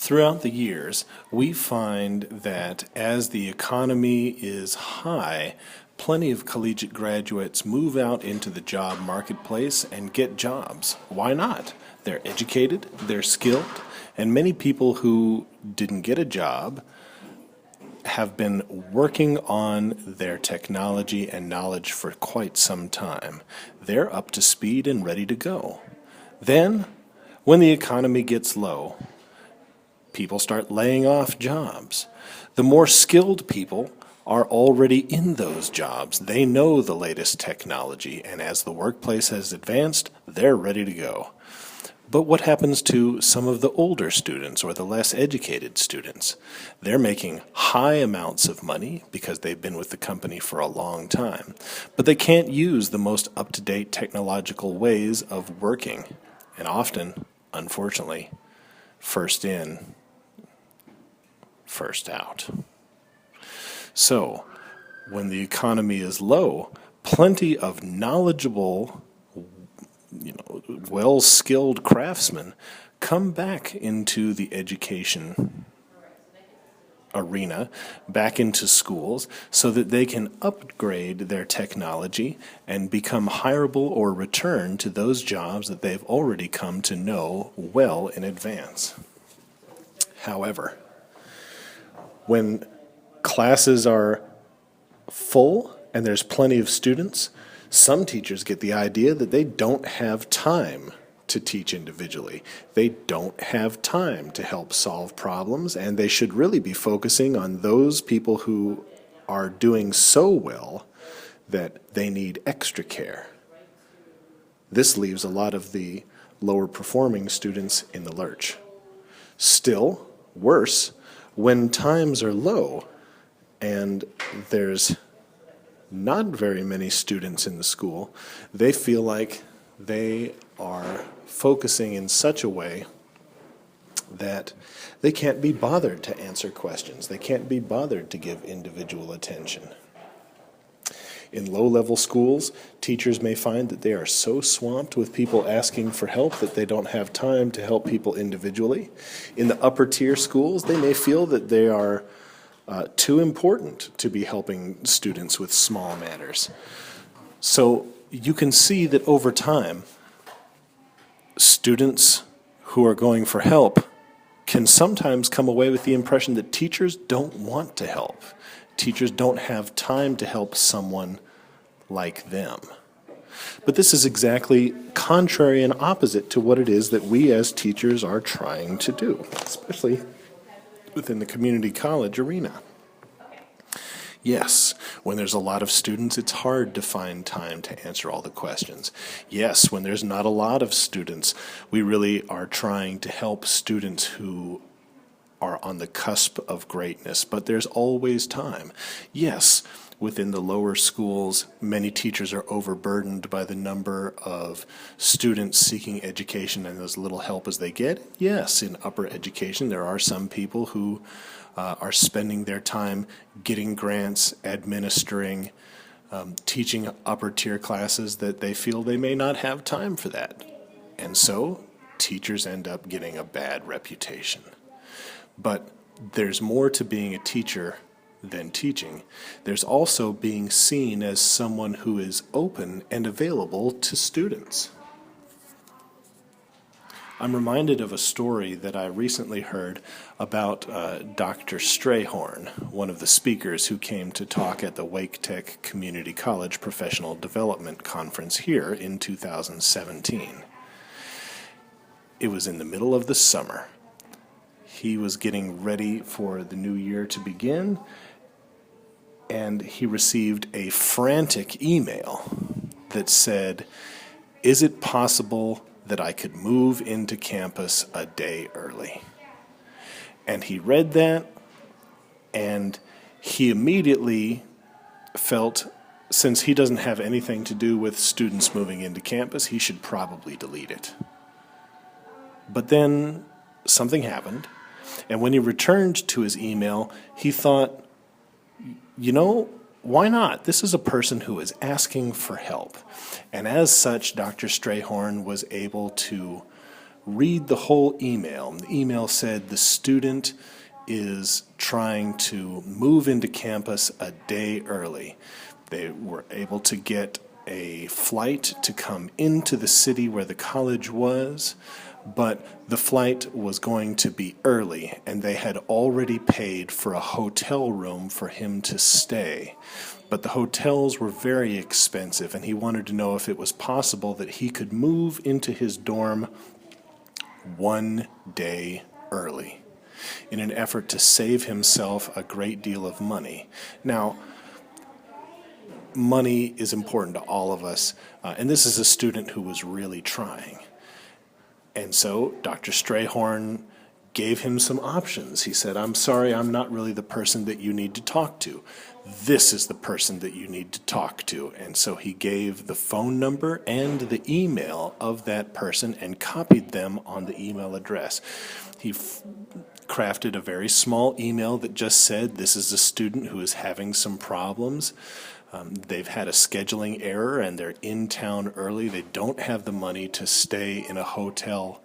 Throughout the years, we find that as the economy is high, plenty of collegiate graduates move out into the job marketplace and get jobs. Why not? They're educated, they're skilled, and many people who didn't get a job have been working on their technology and knowledge for quite some time. They're up to speed and ready to go. Then, when the economy gets low, people start laying off jobs. The more skilled people are already in those jobs. They know the latest technology, and as the workplace has advanced, they're ready to go. But what happens to some of the older students or the less educated students? They're making high amounts of money because they've been with the company for a long time, but they can't use the most up-to-date technological ways of working, and often, unfortunately, first in, first out. So, when the economy is low, plenty of knowledgeable, well-skilled craftsmen come back into the education arena, back into schools, so that they can upgrade their technology and become hireable or return to those jobs that they've already come to know well in advance. However, when classes are full and there's plenty of students, some teachers get the idea that they don't have time to teach individually. They don't have time to help solve problems, and they should really be focusing on those people who are doing so well that they need extra care. This leaves a lot of the lower performing students in the lurch. Still, worse, when times are low and there's not very many students in the school, they feel like they are focusing in such a way that they can't be bothered to answer questions. They can't be bothered to give individual attention. In low-level schools, teachers may find that they are so swamped with people asking for help that they don't have time to help people individually. In the upper-tier schools, they may feel that they are too important to be helping students with small matters. So you can see that over time, students who are going for help can sometimes come away with the impression that teachers don't want to help. Teachers don't have time to help someone like them. But this is exactly contrary and opposite to what it is that we as teachers are trying to do, especially within the community college arena. Yes, when there's a lot of students, it's hard to find time to answer all the questions. Yes, when there's not a lot of students, we really are trying to help students who are on the cusp of greatness, but there's always time. Yes, within the lower schools, many teachers are overburdened by the number of students seeking education and as little help as they get. Yes, in upper education, there are some people who are spending their time getting grants, administering, teaching upper tier classes that they feel they may not have time for that. And so teachers end up getting a bad reputation. But there's more to being a teacher than teaching. There's also being seen as someone who is open and available to students. I'm reminded of a story that I recently heard about Dr. Strayhorn, one of the speakers who came to talk at the Wake Tech Community College Professional Development Conference here in 2017. It was in the middle of the summer. He was getting ready for the new year to begin, and he received a frantic email that said, "Is it possible that I could move into campus a day early?" And he read that, and he immediately felt, since he doesn't have anything to do with students moving into campus, he should probably delete it. But then something happened, and when he returned to his email, he thought, why not? This is a person who is asking for help. And as such, Dr. Strayhorn was able to read the whole email. The email said the student is trying to move into campus a day early. They were able to get a flight to come into the city where the college was, but the flight was going to be early, and they had already paid for a hotel room for him to stay. But the hotels were very expensive, and he wanted to know if it was possible that he could move into his dorm one day early in an effort to save himself a great deal of money. Now, money is important to all of us, and this is a student who was really trying. And so Dr. Strayhorn gave him some options. He said, I'm sorry, I'm not really the person that you need to talk to. This is the person that you need to talk to. And so he gave the phone number and the email of that person and copied them on the email address. He crafted a very small email that just said, this is a student who is having some problems. They've had a scheduling error and they're in town early. They don't have the money to stay in a hotel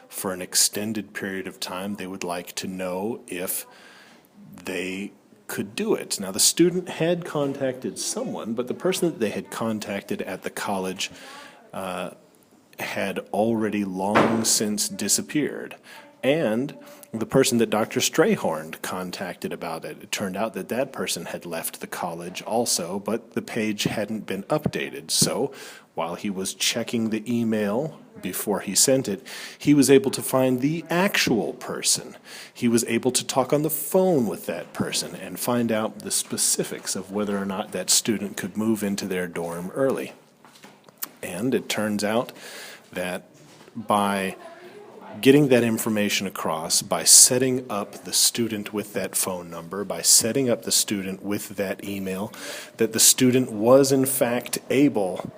for an extended period of time. They would like to know if they could do it. Now, the student had contacted someone, but the person that they had contacted at the college had already long since disappeared. And the person that Dr. Strayhorn contacted about it, it turned out that that person had left the college also, but the page hadn't been updated. So while he was checking the email before he sent it, he was able to find the actual person. He was able to talk on the phone with that person and find out the specifics of whether or not that student could move into their dorm early. And it turns out that by getting that information across, by setting up the student with that phone number, by setting up the student with that email, that the student was in fact able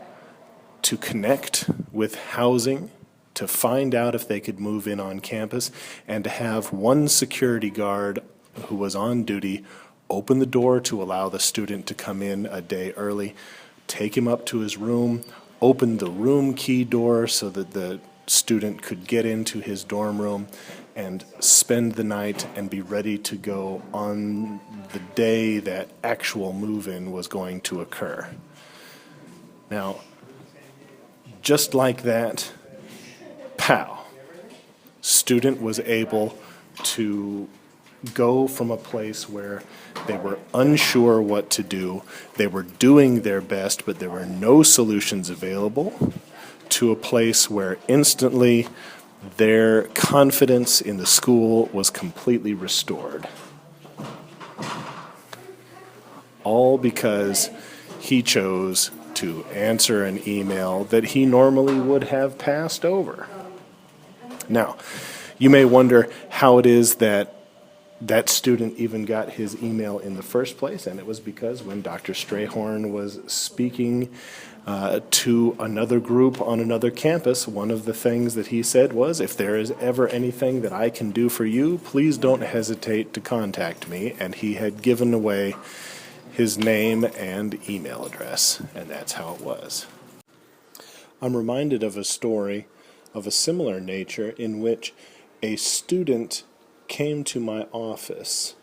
to connect with housing, to find out if they could move in on campus, and to have one security guard who was on duty open the door to allow the student to come in a day early, take him up to his room, open the room key door so that the student could get into his dorm room and spend the night and be ready to go on the day that actual move-in was going to occur. Now, just like that, pow, student was able to go from a place where they were unsure what to do, they were doing their best, but there were no solutions available, to a place where instantly their confidence in the school was completely restored. All because he chose to answer an email that he normally would have passed over. Now, you may wonder how it is that that student even got his email in the first place, and it was because when Dr. Strayhorn was speaking to another group on another campus, one of the things that he said was, if there is ever anything that I can do for you, please don't hesitate to contact me. And he had given away his name and email address, and that's how it was. I'm reminded of a story of a similar nature in which a student came to my office,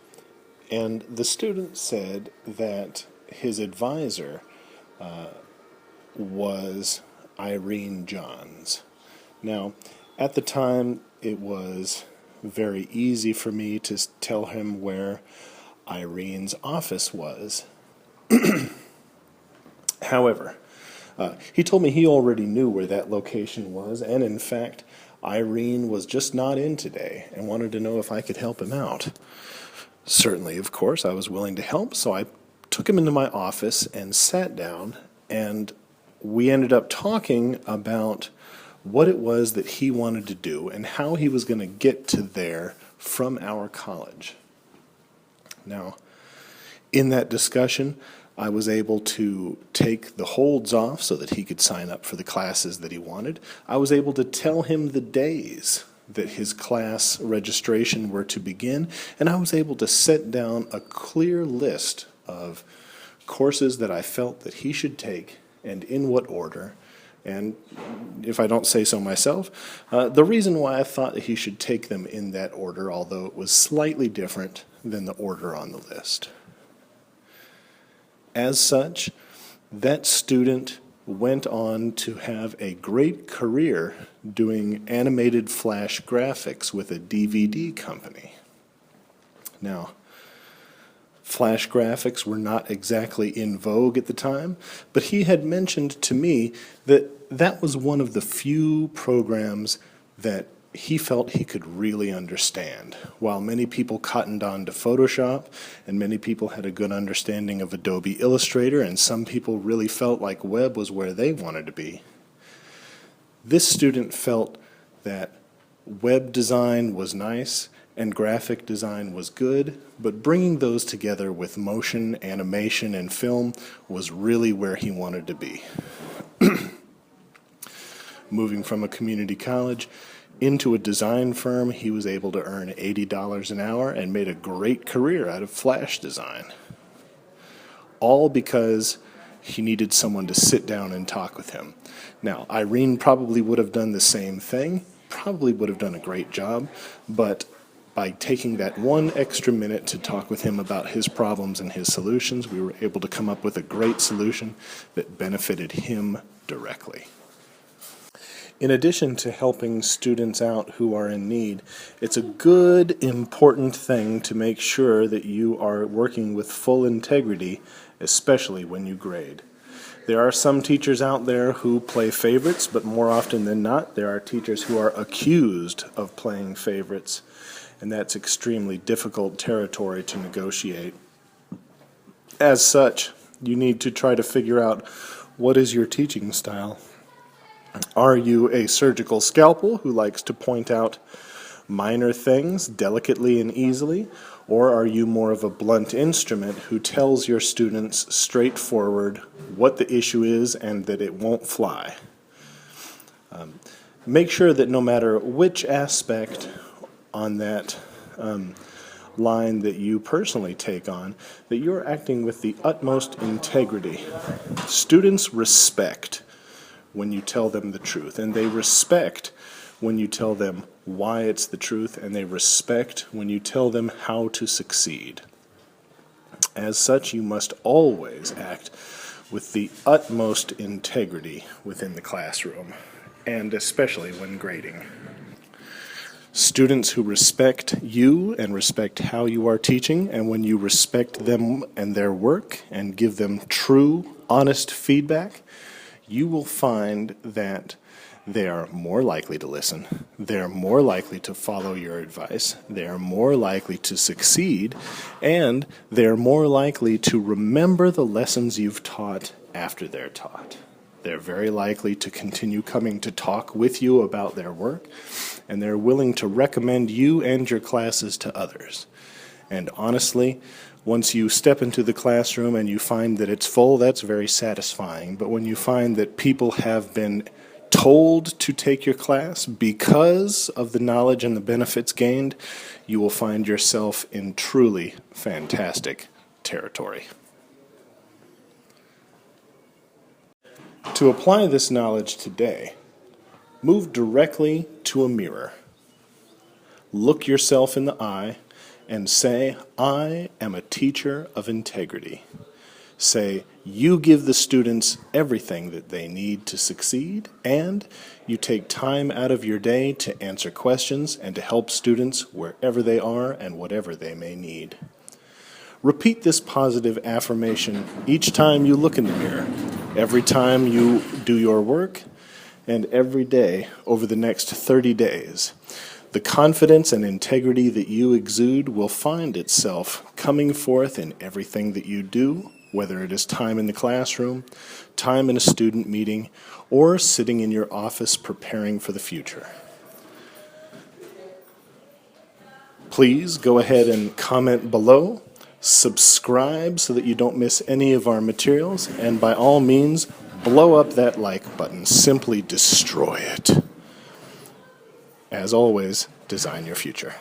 and the student said that his advisor was Irene Johns. Now, at the time, it was very easy for me to tell him where Irene's office was. However, he told me he already knew where that location was, and in fact, Irene was just not in today and wanted to know if I could help him out. Certainly, of course, I was willing to help, so I took him into my office and sat down, and we ended up talking about what it was that he wanted to do and how he was going to get to there from our college. Now, in that discussion, I was able to take the holds off so that he could sign up for the classes that he wanted. I was able to tell him the days that his class registration were to begin, and I was able to set down a clear list of courses that I felt that he should take and in what order, And if I don't say so myself, the reason why I thought that he should take them in that order, although it was slightly different than the order on the list. As such, that student went on to have a great career doing animated flash graphics with a DVD company. Now, flash graphics were not exactly in vogue at the time, but he had mentioned to me that that was one of the few programs that he felt he could really understand. While many people cottoned on to Photoshop, and many people had a good understanding of Adobe Illustrator, and some people really felt like web was where they wanted to be, this student felt that web design was nice and graphic design was good, but bringing those together with motion, animation, and film was really where he wanted to be. Moving from a community college into a design firm, he was able to earn $80 an hour and made a great career out of flash design. All because he needed someone to sit down and talk with him. Now, Irene probably would have done the same thing, probably would have done a great job, but by taking that one extra minute to talk with him about his problems and his solutions, we were able to come up with a great solution that benefited him directly. In addition to helping students out who are in need, it's a good, important thing to make sure that you are working with full integrity, especially when you grade. There are some teachers out there who play favorites, but more often than not, there are teachers who are accused of playing favorites, and that's extremely difficult territory to negotiate. As such, you need to try to figure out what is your teaching style. Are you a surgical scalpel who likes to point out minor things delicately and easily, or are you more of a blunt instrument who tells your students straightforward what the issue is and that it won't fly? Make sure that no matter which aspect on that line that you personally take on, that you're acting with the utmost integrity. Students respect when you tell them the truth, and they respect when you tell them why it's the truth, and they respect when you tell them how to succeed. As such, you must always act with the utmost integrity within the classroom, and especially when grading. Students who respect you and respect how you are teaching, and when you respect them and their work and give them true, honest feedback, you will find that they are more likely to listen, they're more likely to follow your advice, they are more likely to succeed, and they're more likely to remember the lessons you've taught after they're taught. They're very likely to continue coming to talk with you about their work, and they're willing to recommend you and your classes to others. And honestly, once you step into the classroom and you find that it's full, that's very satisfying. But when you find that people have been told to take your class because of the knowledge and the benefits gained, you will find yourself in truly fantastic territory. To apply this knowledge today, move directly to a mirror. Look yourself in the eye and say, I am a teacher of integrity. Say, you give the students everything that they need to succeed, and you take time out of your day to answer questions and to help students wherever they are and whatever they may need. Repeat this positive affirmation each time you look in the mirror, every time you do your work, and every day over the next 30 days. The confidence and integrity that you exude will find itself coming forth in everything that you do, whether it is time in the classroom, time in a student meeting, or sitting in your office preparing for the future. Please go ahead and comment below, subscribe so that you don't miss any of our materials, and by all means, blow up that like button. Simply destroy it. As always, design your future.